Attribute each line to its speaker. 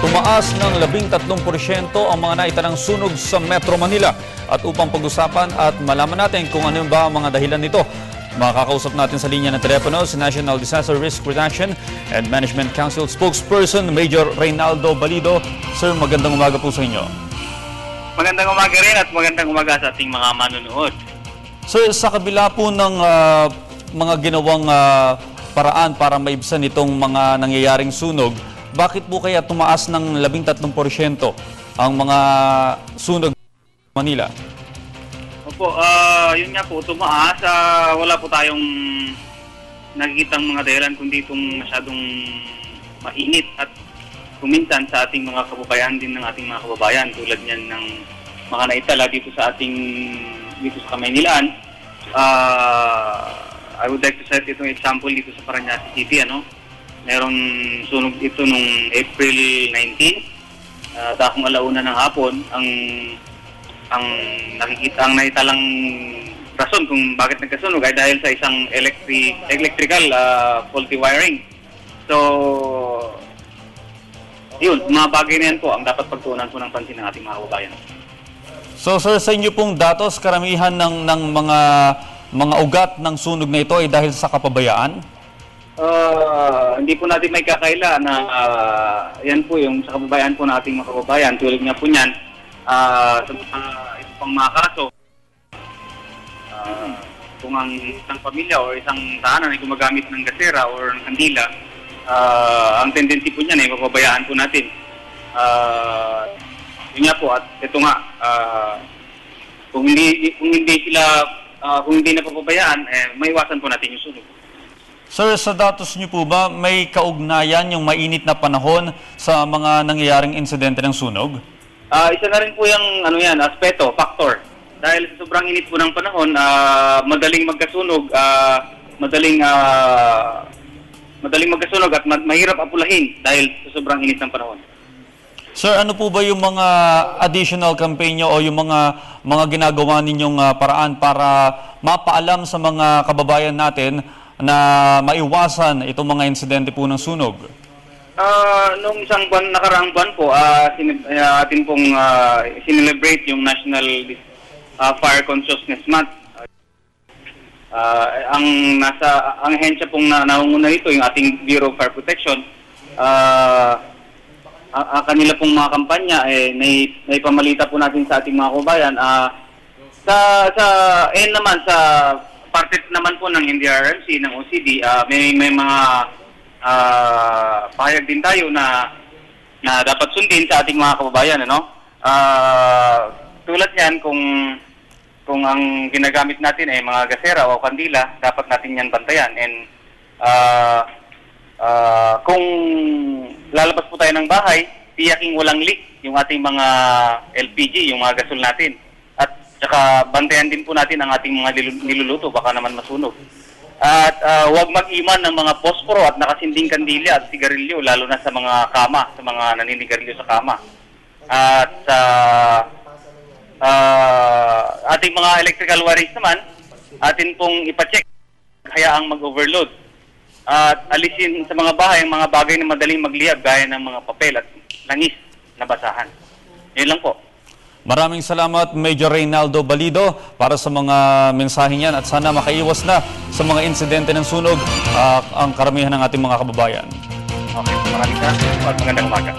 Speaker 1: Tumaas ng 13% ang mga naitanang sunog sa Metro Manila. At upang pag-usapan at malaman natin kung ano ba ang mga dahilan nito, makakausap natin sa linya ng telepono si National Disaster Risk Reduction and Management Council spokesperson Major Reynaldo Balido. Sir, magandang umaga po sa inyo.
Speaker 2: Magandang umaga rin at magandang umaga sa ating mga manunood.
Speaker 1: Sir, sa kabila po ng mga ginawang paraan para maibsan itong mga nangyayaring sunog, bakit po kaya tumaas ng 13% ang mga sunog sa Manila?
Speaker 2: Opo, yun nga po, tumaas. Wala po tayong nakikitang mga dahilan kundi itong masyadong mainit at kuminsan sa ating mga kababayan din ng ating mga kababayan tulad niyan ng mga naitala dito sa Kamaynilaan. I would like to set itong example dito sa Parañaque City, Merong sunog ito nung April 19, dakong alauna ng hapon. Ang naitalang rason kung bakit nagkasunog ay dahil sa isang electrical faulty wiring. So, yun, mga bagay na yan po ang dapat pagtuunan po ng pansin ng ating mga kababayan.
Speaker 1: So sir, sa inyo pong datos, karamihan ng mga ugat ng sunog na ito ay dahil sa kapabayaan?
Speaker 2: Hindi po natin may kakaila na yan po yung sa kababayan po nating mga kababayan. Tulad nga po niyan, sa ito pang mga kaso, kung ang isang pamilya o isang tahanan ay gumagamit ng gasera o ng kandila, ang tendency po niyan ay mapabayaan po natin. Yun nga po, at ito nga, kung hindi napapabayaan, maiwasan po natin yung sunog.
Speaker 1: Sir, sa datos niyo po ba may kaugnayan yung mainit na panahon sa mga nangyayaring insidente ng sunog?
Speaker 2: Isa na rin po yung aspeto, factor. Dahil sa sobrang init po ng panahon, madaling magkasunog, madaling magkasunog at mahirap apulahin dahil sa sobrang init ng panahon.
Speaker 1: Sir, ano po ba yung mga additional campaign nyo o yung mga ginagawa ninyong paraan para mapaalam sa mga kababayan natin na maiwasan itong mga insidente po ng sunog?
Speaker 2: Noong nakaraang buwan po, atin pong sinelebrate yung National Fire Consciousness Month. Ang ahensya pong naunguna nito, yung ating Bureau of Fire Protection, kanila pong mga kampanya, may pamalita po natin sa ating mga kababayan. Sa parte naman po ng NDRRMC, ng OCD, may mga pahayag din tayo na dapat sundin sa ating mga kababayan. Tulad yan, kung ang ginagamit natin ay mga gasera o kandila, dapat natin yan bantayan. And kung lalabas po tayo ng bahay, tiyaking walang leak yung ating mga LPG, yung mga gasol natin. At saka bantayan din po natin ang ating mga niluluto, baka naman masunog. At huwag mag-iman ng mga posporo at nakasinding kandila at sigarilyo, lalo na sa mga kama, sa mga naninigarilyo sa kama. At sa ating mga electrical wirings naman, atin pong ipacheck, hayaang mag-overload. At alisin sa mga bahay ang mga bagay na madaling magliyab gaya ng mga papel at langis na basahan. Yun lang po.
Speaker 1: Maraming salamat, Major Reynaldo Balido, para sa mga mensahe niyan at sana makaiwas na sa mga insidente ng sunog ang karamihan ng ating mga kababayan.
Speaker 2: Okay, maraming salamat at magandang umaga.